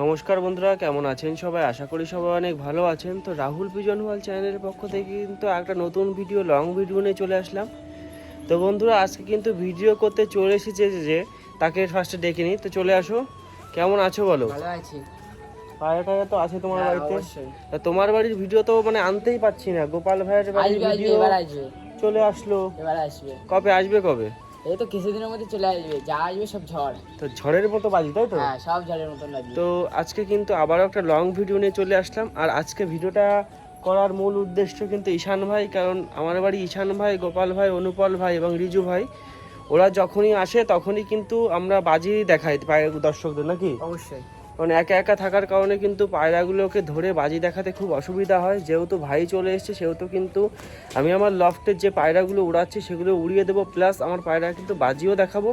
নমস্কার বন্ধুরা, কেমন আছেন সবাই? আশা করি সবাই অনেক ভালো আছেন। তো রাহুল পিজন ওয়াল চ্যানেলের পক্ষ থেকে কিন্তু একটা নতুন ভিডিও, লং ভিডিও নিয়ে চলে আসলাম। তো বন্ধুরা, আজকে কিন্তু ভিডিও করতে চলে এসেছে যে তাকে ফার্স্টে ডেকে নিই। তো চলে আসো, কেমন আছো বলো? ভালো আছি। পায়রাটা তো আছে তোমার বাড়িতে। অবশ্যই। তা তোমার বাড়ির ভিডিও তো মানে আনতেই পারছি না। গোপাল ভাইয়ের বাড়ির ভিডিও চলে আসলো, এবার আসবে। কবে আসবে কবে? এই তো কিছুদিনের মধ্যে চলে আসবে, যা আসবে সব ঝড়। তো ঝড়ের মতো বাজি, তাই তো? হ্যাঁ, সব ঝড়ের মতন লাগবে। তো আজকে কিন্তু আবারও একটা লং ভিডিও নিয়ে চলে আসলাম। আর আজকে ভিডিওটা করার মূল উদ্দেশ্য কিন্তু ঈশান ভাই, কারণ আমার বাড়ি ঈশান ভাই, গোপাল ভাই, অনুপল ভাই এবং রিজু ভাই, ওরা যখনই আসে তখনই কিন্তু আমরা বাজি দেখাই দর্শকদের, নাকি? অবশ্যই। কারণ একা একা থাকার কারণে কিন্তু পায়রাগুলোকে ধরে বাজি দেখাতে খুব অসুবিধা হয়। যেহেতু ভাই চলে এসছে সেহেতু কিন্তু আমি আমার লফটের যে পায়রাগুলো উড়াচ্ছি সেগুলো উড়িয়ে দেবো, প্লাস আমার পায়রা কিন্তু বাজিও দেখাবো।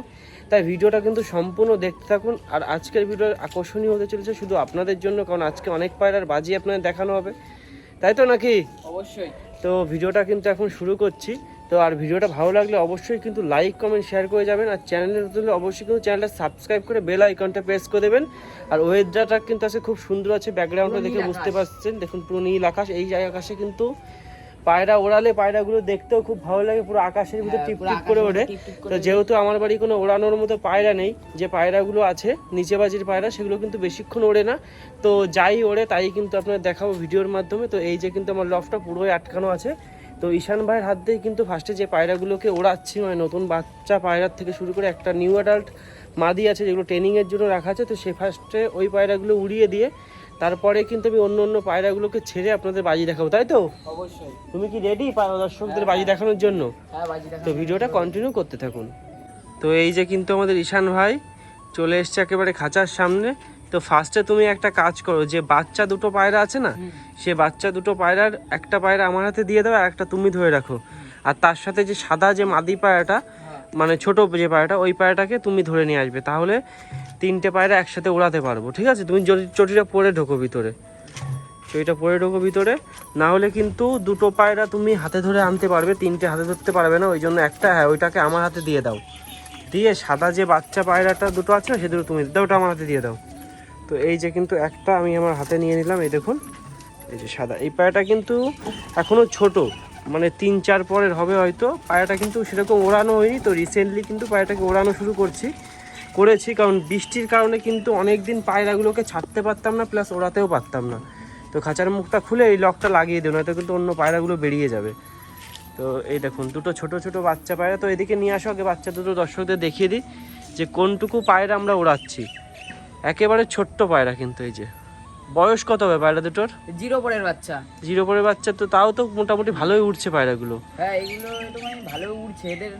তাই ভিডিওটা কিন্তু সম্পূর্ণ দেখতে থাকুন। আর আজকের ভিডিও আকর্ষণীয় হতে চলেছে শুধু আপনাদের জন্য, কারণ আজকে অনেক পায়রার বাজি আপনাদের দেখানো হবে, তাই তো নাকি? অবশ্যই। তো ভিডিওটা কিন্তু এখন শুরু করছি। তো আর ভিডিওটা ভালো লাগলে অবশ্যই কিন্তু লাইক কমেন্ট শেয়ার করে যাবেন। আর চ্যানেলে নতুন হলে অবশ্যই কিন্তু চ্যানেলটা সাবস্ক্রাইব করে বেল আইকনটা প্রেস করে দেবেন। আর ওয়েদারটা কিন্তু আছে খুব সুন্দর আছে, ব্যাকগ্রাউন্ডটা দেখে বুঝতে পারছেন। দেখুন পুরো নীল আকাশ, এই আকাশে কিন্তু পায়রা ওড়ালে পায়রাগুলো দেখতেও খুব ভালো লাগে, পুরো আকাশের ভিতরে টিপটিপ করে ওঠে। তো যেহেতু আমার বাড়ি কোনো ওড়ানোর মতো পায়রা নেই, যে পায়রাগুলো আছে নিচে বাজির পায়রা, সেগুলো কিন্তু বেশিক্ষণ ওড়ে না। তো যাই ওড়ে তাই কিন্তু আপনাদের দেখাবো ভিডিওর মাধ্যমে। তো এই যে কিন্তু আমার লফটা পুরোই আটকানো আছে। তো ঈশান ভাইয়ের হাত দিয়েই কিন্তু ফার্স্টে যে পায়রাগুলোকে ওড়াচ্ছি, মানে নতুন বাচ্চা পায়রার থেকে শুরু করে একটা নিউ অ্যাডাল্ট মাদি আছে যেগুলো ট্রেনিংয়ের জন্য রাখা আছে, তো সে ফার্স্টে ওই পায়রাগুলো উড়িয়ে দিয়ে তারপরে কিন্তু আমি অন্য অন্য পায়রাগুলোকে ছেড়ে আপনাদের বাজি দেখাবো, তাই তো? অবশ্যই। তুমি কি রেডি দর্শকদের বাজি দেখানোর জন্য? হ্যাঁ, বাজি দেখানো। তো ভিডিওটা কন্টিনিউ করতে থাকুন। তো এই যে কিন্তু আমাদের ঈশান ভাই চলে এসছে একেবারে খাঁচার সামনে। তো ফার্স্টে তুমি একটা কাজ করো, যে বাচ্চা দুটো পায়রা আছে না, সে বাচ্চা দুটো পায়রার একটা পায়রা আমার হাতে দিয়ে দাও, আর একটা তুমি ধরে রাখো। আর তার সাথে যে সাদা যে মাদি পায়রাটা, মানে ছোট যে পায়রাটা, ওই পায়রাটাকে তুমি ধরে নিয়ে আসবে। তাহলে তিনটে পায়রা একসাথে ওড়াতে পারবো, ঠিক আছে? তুমি চটিটা পরে ঢোকো ভিতরে, চটিটা পরে ঢোকো ভিতরে। না হলে কিন্তু দুটো পায়রা তুমি হাতে ধরে আনতে পারবে, তিনটে হাতে ধরতে পারবে না, ওই জন্য একটা, হ্যাঁ, ওইটাকে আমার হাতে দিয়ে দাও। দিয়ে সাদা যে বাচ্চা পায়রাটা দুটো আছে না, সে দুটো তুমি দাও, ওটা আমার হাতে দিয়ে দাও। তো এই যে কিন্তু একটা আমি আমার হাতে নিয়ে নিলাম, এই দেখুন, এই যে সাদা এই পায়রাটা কিন্তু এখনও ছোট, মানে 3-4 পরের হবে হয়তো। পায়রাটা কিন্তু সেরকম ওড়ানো হয়নি, তো রিসেন্টলি কিন্তু পায়রাটাকে ওড়ানো শুরু করেছি, কারণ বৃষ্টির কারণে কিন্তু অনেক দিন পায়রাগুলোকে ছাড়তে পারতাম না, প্লাস ওড়াতেও পারতাম না। তো খাঁচার মুখটা খুলে এই লকটা লাগিয়ে দেবো, নয়তো কিন্তু অন্য পায়রাগুলো বেরিয়ে যাবে। তো এই দেখুন দুটো ছোট ছোট বাচ্চা পায়রা। তো এদিকে নিয়ে আসো, আগে বাচ্চা দুটো দর্শকদের দেখিয়ে দিই যে কোনটুকু পায়রা আমরা ওড়াচ্ছি। একেবারে ছোট্ট পায়রা কিন্তু। এই যে বয়স কত হবে পায়রা দুটোর? 0 পরের বাচ্চা। 0 পরের বাচ্চা, তো তাও তো মোটামুটি ভালোই উঠছে পায়রাগুলো। হ্যাঁ, এগুলো তো মানে ভালো উড়ছে, এদের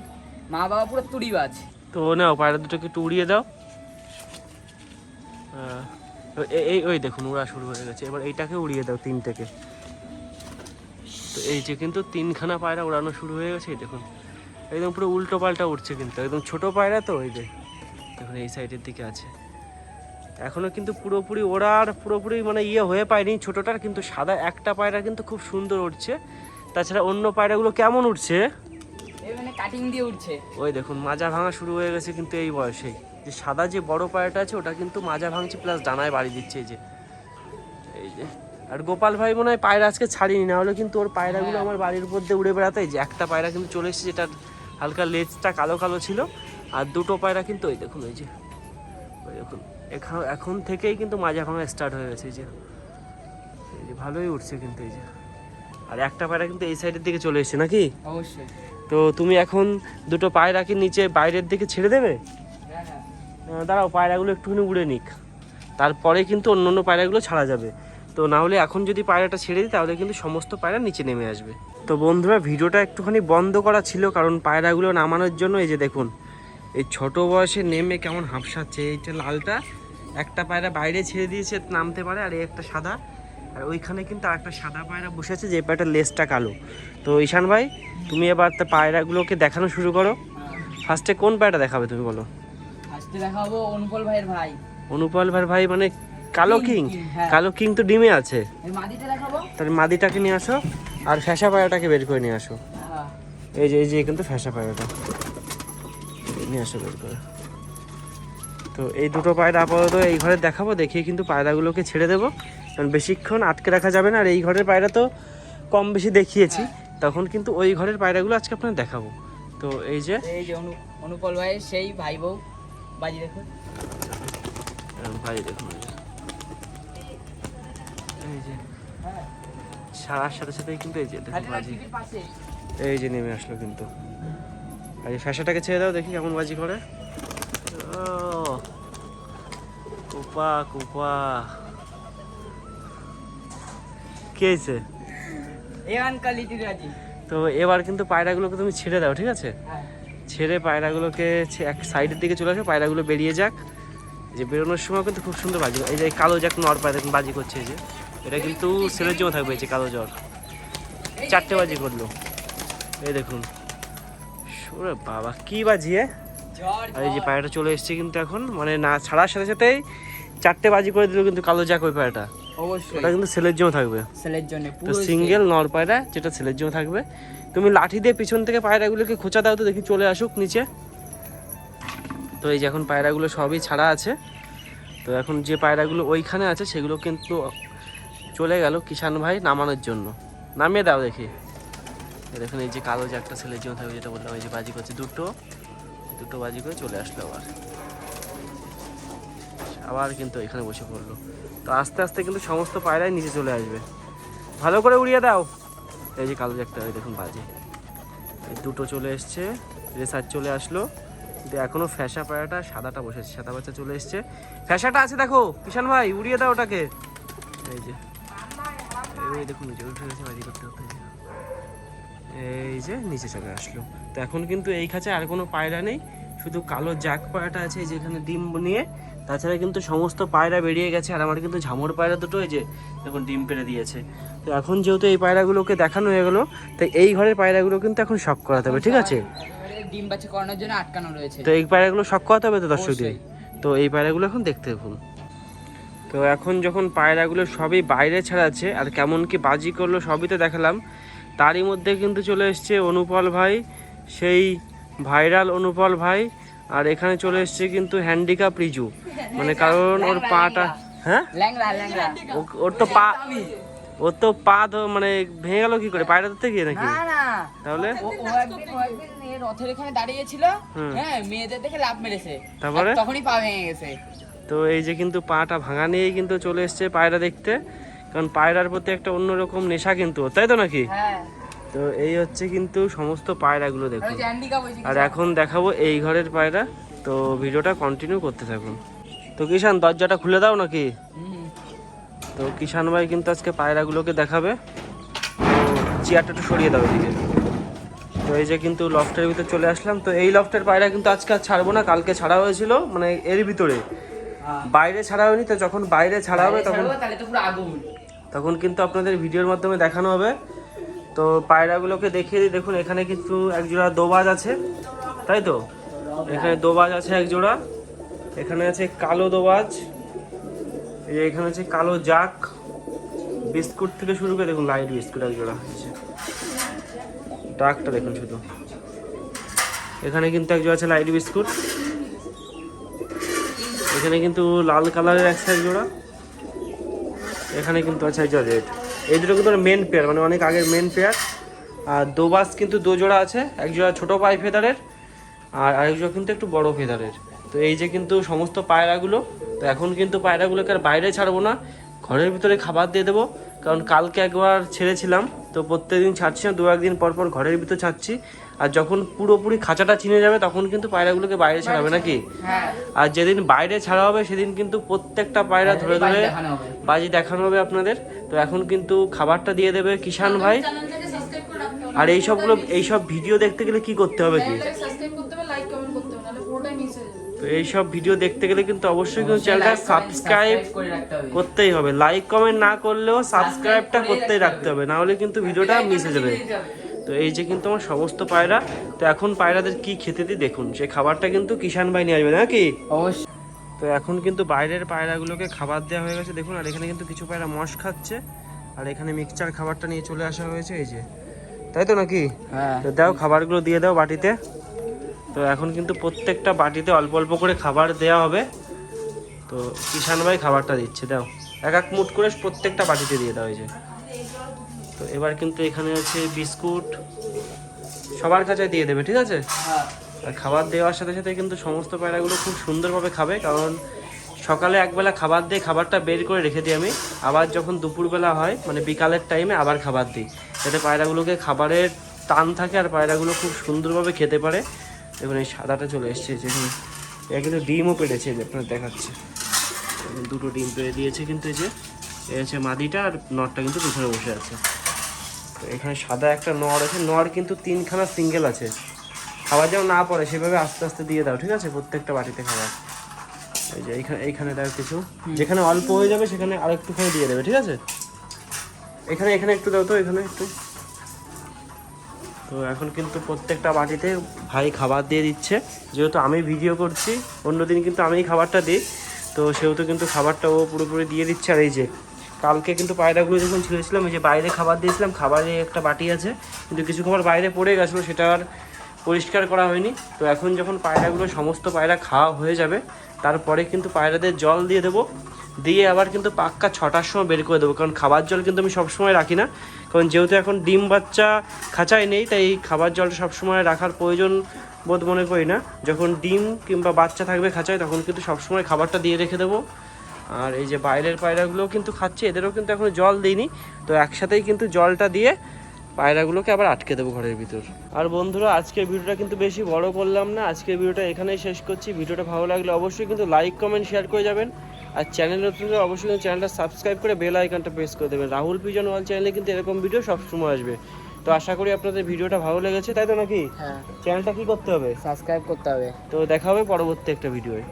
মা বাবা পুরো তুড়িবাজ। তো নাও পায়রা দুটোকে একটু উড়িয়ে দাও। এই ওই দেখুন উড়া শুরু হয়ে গেছে, এবার এইটাকে উড়িয়ে দাও, তিনটেকে। তো এই যে কিন্তু 3খানা পায়রা উড়ানো শুরু হয়ে গেছে, এই দেখুন একদম পুরো উল্টো পাল্টা উঠছে, কিন্তু একদম ছোট পায়রা। তো ওই যে দেখুন এই সাইডের দিকে আছে, এখনো কিন্তু পুরোপুরি ওড়ার পুরোপুরি মানে হয়ে পায়নি ছোটটার, কিন্তু সাদা একটা পায়রা কিন্তু খুব সুন্দর উঠছে। তাছাড়া অন্য পায়রাগুলো কেমন উঠছে? এই মানে কাটিং দিয়ে উঠছে। ওই দেখুন মাজা ভাঙা শুরু হয়ে গেছে কিন্তু এই বয়সেই। যে সাদা যে বড় পায়রাটা আছে ওটা কিন্তু মাজা ভাঙছে, প্লাস ডানায় বাড়ি দিচ্ছে। এই যে আর গোপাল ভাই মনে হয় পায়রা আজকে ছাড়িনি, না হলে কিন্তু ওর পায়রাগুলো আমার বাড়ির উপর দিয়ে উড়ে বেড়াতে। যে একটা পায়রা কিন্তু চলে এসেছে, যেটার হালকা লেজটা কালো কালো ছিল। আর দুটো পায়রা কিন্তু ওই দেখুন, ওই দেখুন এখন থেকেই কিন্তু মাজা ভাঙা স্টার্ট হয়ে গেছে। এই যে ভালোই উঠছে কিন্তু। এই যে আর একটা পায়রা কিন্তু এই সাইডের দিকে চলে এসেছে, নাকি? অবশ্যই। তো তুমি এখন দুটো পায়রাকে নিচে বাইরের দিকে ছেড়ে দেবে। হ্যাঁ। দাঁড়াও, পায়রাগুলো একটুখানি উড়ে নিক, তারপরে কিন্তু অন্য অন্য পায়রাগুলো ছাড়া যাবে। তো না হলে এখন যদি পায়রাটা ছেড়ে দিই তাহলে কিন্তু সমস্ত পায়রা নিচে নেমে আসবে। তো বন্ধুরা, ভিডিওটা একটুখানি বন্ধ করা ছিল, কারণ পায়রাগুলো নামানোর জন্য। এই যে দেখুন এই ছোট বয়সে নেমে কেমন হাঁপসাচ্ছে। এইটা লালটা একটা পায়রা বাইরে ছেড়ে দিয়েছে, নামতে পারে। আর এই একটা সাদা, আর ওইখানে কিন্তু আর একটা সাদা পায়রা বসে আছে, যে পায়রাটার লেজটা কালো। তো ঈশান ভাই, তুমি এবার পায়রাগুলোকে দেখানো শুরু করো। ফার্স্টে কোন পায়রাটা দেখাবে তুমি বলো? ফার্স্টে দেখাবো অনুপল ভাইয়ের ভাই। অনুপল ভাই মানে কালো কিং? হ্যাঁ। কালো কিং তো ডিমে আছে। এই মাদিটা দেখাবো। তাহলে মাদিটাকে নিয়ে আসো, আর ফ্যাসা পায়রাটাকে বের করে নিয়ে আসো। হ্যাঁ। এই যে কিন্তু ফ্যাসা পায়রাটা নিয়ে আসো বের করে। তো এই দুটো পায়রা আপাতত এই ঘরে দেখাবো, দেখিয়ে কিন্তু পায়রাগুলোকে ছেড়ে দেবো, কারণ বেশিক্ষণ আটকে রাখা যাবে না। আর এই ঘরের পায়রা তো কম বেশি দেখিয়েছি, তখন কিন্তু ওই ঘরের পায়রাগুলো আজকে আপনার দেখাবো। তো এই যে অনুপল ভাইয়ের সেই ভাই বউ বাজি দেখুন, ভাই দেখুন এই যে সারার সাথে সাথেই কিন্তু এই যে দেখুন বাজি এই যে নেমে আসলো কিন্তু। আর এই ফ্যাশাটাকে ছেড়ে দাও, দেখি কেমন বাজি করে। ও কুপা কুপা কি হয়েছে? তো এবার কিন্তু পায়রাগুলোকে তুমি ছেড়ে দাও, ঠিক আছে? ছেড়ে পায়রাগুলোকে এক সাইডের দিকে চলে আসো, পায়রাগুলো বেরিয়ে যাক। যে বেরোনোর সময় কিন্তু খুব সুন্দর বাজি, এই যে কালো জ্যাক নর পায়রা দেখুন বাজি করছে, এই যে এটা কিন্তু ছেলের জন্য থাকবে। এই যে কালো জ্বর 4টে বাজি করলো, এই দেখুন। ওরে বাবা কি বাজিয়ে! আর এই যে পায়রাটা চলে এসছে কিন্তু এখন, মানে না ছাড়ার সাথে সাথেই 4টে বাজি করে দিল কিন্তু কালো জ্যাক ওই পায়রাটা। অবশ্যই ওটা কিন্তু ছেলের জন্য থাকবে, ছেলের জন্য তো সিঙ্গেল নর পায়রা যেটা ছেলের জন্য থাকবে। তুমি লাঠি দিয়ে পিছন থেকে পায়রাগুলোকে খোঁচা দাও তো দেখি চলে আসুক নিচে। তো এই যে এখন পায়রাগুলো সবই ছাড়া আছে। তো এখন যে পায়রাগুলো ওইখানে আছে সেগুলো কিন্তু চলে গেল কিষান ভাই নামানোর জন্য। নামিয়ে দাও দেখি। দেখুন এই যে কালো যে একটা ছেলের জন্য থাকবে, যেটা বললাম, এই যে বাজি করছে দুটো বাজি করে চলে আসলো আবার কিন্তু এখানে বসে পড়লো। তো আস্তে আস্তে কিন্তু সমস্ত পায়রাই নিচে চলে আসবে। ভালো করে উড়িয়ে দাও। এই যে কালো একটা, এই দেখুন বাজি, এই দুটো চলে এসছে, রেসার চলে আসলো। কিন্তু এখনো ফ্যাশা পায়রাটা সাদাটা বসেছে, সাদা বাচ্চা চলে এসছে। ফ্যাশাটা আছে দেখো কিষান ভাই, উড়িয়ে দাও ওটাকে। এই যে এই দেখুন নিচে উঠে গেছে বাজি করতে করতে, এই যে নিচে চলে আসলো। তো এখন কিন্তু এই খাঁচায় আর কোনো পায়রা নেই, শুধু কালো জাক পায়রাটা আছে যেখানে ডিম নিয়ে। তাছাড়া কিন্তু সমস্ত পায়রা বেরিয়ে গেছে। আর আমার কিন্তু ঝামর পায়রা দুটো এই যে দেখুন ডিম পেড়ে দিয়েছে। তো এখন যেহেতু এই পায়রাগুলোকে দেখানো হয়ে গেলো, তাই এই ঘরের পায়রাগুলো কিন্তু এখন শক করাতে হবে, ঠিক আছে? ডিম বাচ্চা করানোর জন্য আটকানো রয়েছে। তো এই পায়রাগুলো শক করাতে হবে তো দর্শকদের। তো এই পায়রাগুলো এখন দেখতে দেখুন। তো এখন যখন পায়রাগুলো সবই বাইরে ছাড়াচ্ছে আর কেমন কি বাজি করলো সবই তো দেখালাম, তারই মধ্যে কিন্তু চলে এসছে অনুপল ভাই, সেই ভাইরাল অনুপল ভাই। আর এখানে চলে এসছে কিন্তু হ্যান্ডিক্যাপ রিজু, মানে কারণ ওর পাটা, হ্যাঁ ওর তো পা মানে ভেঙে গেল কি করে, পায়রা ধরতে গিয়ে নাকি? তাহলে রথের এখানে দাঁড়িয়েছিল, হ্যাঁ মেয়েদের দেখে লাফ মেরেছে, তারপরে তখনই পা ভেঙে গেছে। তো এই যে কিন্তু পাটা ভাঙা নিয়েই কিন্তু চলে এসছে পায়রা দেখতে, কারণ পায়রার প্রতি একটা অন্যরকম নেশা কিন্তু, তাই তো নাকি? তো এই হচ্ছে কিন্তু সমস্ত পায়রাগুলো দেখুন। আর এখন দেখাবো এই ঘরের পায়রা, তো ভিডিওটা কন্টিনিউ করতে থাকুন। তো কিষান দরজাটা খুলে দাও নাকি? তো কিষান ভাই কিন্তু আজকে পায়রাগুলোকে দেখাবে, তো চেয়ারটা একটু সরিয়ে দাও এদিকে। তো এই যে কিন্তু লফটের ভিতরে চলে আসলাম। তো এই লফটের পায়রা কিন্তু আজকে আর ছাড়বো না, কালকে ছাড়া হয়েছিল, মানে এর ভিতরে বাইরে ছাড়া হয়নি। তো যখন বাইরে ছাড়া হবে তখন কিন্তু আপনাদের ভিডিওর মাধ্যমে দেখানো হবে। তো পায়রাগুলোকে দেখিয়ে দিই, দেখুন এখানে কিন্তু একজোড়া দোবাজ আছে, তাই তো? এখানে দোবাজ আছে একজোড়া, এখানে আছে কালো দোবাজ, এই যে এখানে আছে কালো জাক, বিস্কুট থেকে শুরু করে দেখুন লাইট বিস্কুট একজোড়া, ডাকটা দেখুন শুধু। এখানে কিন্তু একজোড়া আছে লাইট বিস্কুট, এখানে কিন্তু লাল কালারের আছে একজোড়া, এখানে কিন্তু আছে একজোড়া রেড। এই দুটো কিন্তু মেন পেয়ার, মানে অনেক আগের মেন পেয়ার। আর দোবাস কিন্তু দু জোড়া আছে, এক জোড়া ছোটো পাই ফেদারের আর আরেক জোড়া কিন্তু একটু বড় ফেদারের। তো এই যে কিন্তু সমস্ত পায়রাগুলো, তো এখন কিন্তু পায়রাগুলোকে আর বাইরে ছাড়বো না, ঘরের ভিতরে খাবার দিয়ে দেবো। কারণ কালকে একবার ছেড়েছিলাম, তো প্রত্যেকদিন ছাড়ছি না, দু একদিন পর পর ঘরের ভিতর ছাড়ছি। আর যখন পুরোপুরি খাঁচাটা চিনে যাবে তখন কিন্তু পায়রাগুলোকে বাইরে ছাড়াবে নাকি? আর যেদিন বাইরে ছাড়া হবে সেদিন কিন্তু প্রত্যেকটা পায়রা ধরে ধরে বাজি দেখানো হবে আপনাদের। তো এখন কিন্তু খাবারটা দিয়ে দেবে কিষান ভাই। আর এইসব ভিডিও দেখতে গেলে কি করতে হবে কি? তো এইসব ভিডিও দেখতে গেলে কিন্তু অবশ্যই কিন্তু চ্যানেলটা সাবস্ক্রাইব করতেই হবে। লাইক কমেন্ট না করলেও সাবস্ক্রাইবটা করতেই রাখতে হবে, না হলে কিন্তু ভিডিওটা মিস হয়ে যাবে। তো এই যে কিন্তু আমার সমস্ত পায়রা, তো এখন পায়রাদের কি খেতে দিই দেখুন, সেই খাবারটা কিন্তু কিষান ভাই নিয়ে আসবে নাকি? অবশ্যই। তো এখন কিন্তু বাইরের পায়রাগুলোকে খাবার দেওয়া হয়ে গেছে দেখুন। আর এখানে কিন্তু কিছু পায়রা মশ খাচ্ছে, আর এখানে মিক্সচার খাবারটা নিয়ে চলে আসা হয়েছে, এই যে, তাই তো নাকি? তো দাও খাবারগুলো দিয়ে দাও বাটিতে। তো এখন কিন্তু প্রত্যেকটা বাটিতে অল্প অল্প করে খাবার দেওয়া হবে। তো ঈশান ভাই খাবারটা দিচ্ছে, দাও এক এক মুঠ করে প্রত্যেকটা বাটিতে দিয়ে দাও। এই যে তো এবার কিন্তু এখানে আছে বিস্কুট, সবার কাছে দিয়ে দেবে, ঠিক আছে? হ্যাঁ আর খাবার দেওয়ার সাথে সাথে কিন্তু সমস্ত পায়রাগুলো খুব সুন্দরভাবে খাবে, কারণ সকালে একবেলা খাবার দিয়ে খাবারটা বের করে রেখে দিই আমি, আবার যখন দুপুরবেলা হয় মানে বিকালের টাইমে আবার খাবার দিই, যাতে পায়রাগুলোকে খাবারের টান থাকে আর পায়রাগুলো খুব সুন্দরভাবে খেতে পারে। দেখুন এই সাদাটা চলে এসছে, যেখানে এটা কিন্তু ডিমও পেড়েছে, যে আপনার দেখাচ্ছে দুটো ডিম পেড়ে দিয়েছে, কিন্তু এই যে এ হচ্ছে মাদিটা আর নরটা কিন্তু পিছনে বসে আছে। তো এখানে সাদা একটা নর আছে, নর কিন্তু 3খানা সিঙ্গেল আছে, খাবার যেন না পড়ে সেভাবে আস্তে আস্তে দিয়ে দাও, ঠিক আছে? প্রত্যেকটা বাটিতে খাবার। এই যে এইখানে দাও কিছু, যেখানে অল্প হয়ে যাবে সেখানে আরেকটুখানি দিয়ে দেবে, ঠিক আছে? এখানে একটু দাও তো, এখানে একটু। তো এখন কিন্তু প্রত্যেকটা বাটিতে ভাই খাবার দিয়ে দিচ্ছে, যেহেতু আমি ভিডিও করছি, অন্যদিন কিন্তু আমিই খাবারটা দিই, তো সেহেতু কিন্তু খাবারটা ও পুরোপুরি দিয়ে দিচ্ছে। আর এই যে কালকে কিন্তু পায়রাগুলো যখন ছিঁড়েছিলাম, এই যে বাইরে খাবার দিয়েছিলাম, খাবারে একটা বাটি আছে, কিন্তু কিছু খাবার বাইরে পড়ে গেছিলো, সেটা আর পরিষ্কার করা হয়নি। তো এখন যখন পায়রাগুলো সমস্ত পায়রা খাওয়া হয়ে যাবে, তারপরে কিন্তু পায়রাদের জল দিয়ে দেবো, দিয়ে আবার কিন্তু পাক্কা 6টার সময় বের করে দেবো, কারণ খাবার জল কিন্তু আমি সবসময় রাখি না, কারণ যেহেতু এখন ডিম বাচ্চা খাঁচায় নেই, তাই খাবার জলটা সবসময় রাখার প্রয়োজন বোধ মনে করি না। যখন ডিম কিংবা বাচ্চা থাকবে খাঁচায়, তখন কিন্তু সবসময় খাবারটা দিয়ে রেখে দেবো। আর এই যে বাইরের পায়রাগুলোও কিন্তু খাচ্ছে, এদেরও কিন্তু এখনো জল দিইনি, তো একসাথেই কিন্তু জলটা দিয়ে পায়রাগুলোকে আবার আটকে দেবো ঘরের ভিতর। আর বন্ধুরা, আজকের ভিডিওটা কিন্তু বেশি বড় করলাম না, আজকের ভিডিওটা এখানেই শেষ করছি। ভিডিওটা ভালো লাগলে অবশ্যই কিন্তু লাইক কমেন্ট শেয়ার করে যাবেন, আর চ্যানেল নতুন হলে অবশ্যই কিন্তু চ্যানেলটা সাবস্ক্রাইব করে বেল আইকনটা প্রেস করে দেবেন। রাহুল পিজন ওয়াল চ্যানেলে কিন্তু এরকম ভিডিও সবসময় আসবে। তো আশা করি আপনাদের ভিডিওটা ভালো লেগেছে, তাই তো নাকি? হ্যাঁ, চ্যানেলটা কি করতে হবে? সাবস্ক্রাইব করতে হবে। তো দেখা হবে পরবর্তী একটা ভিডিওয়।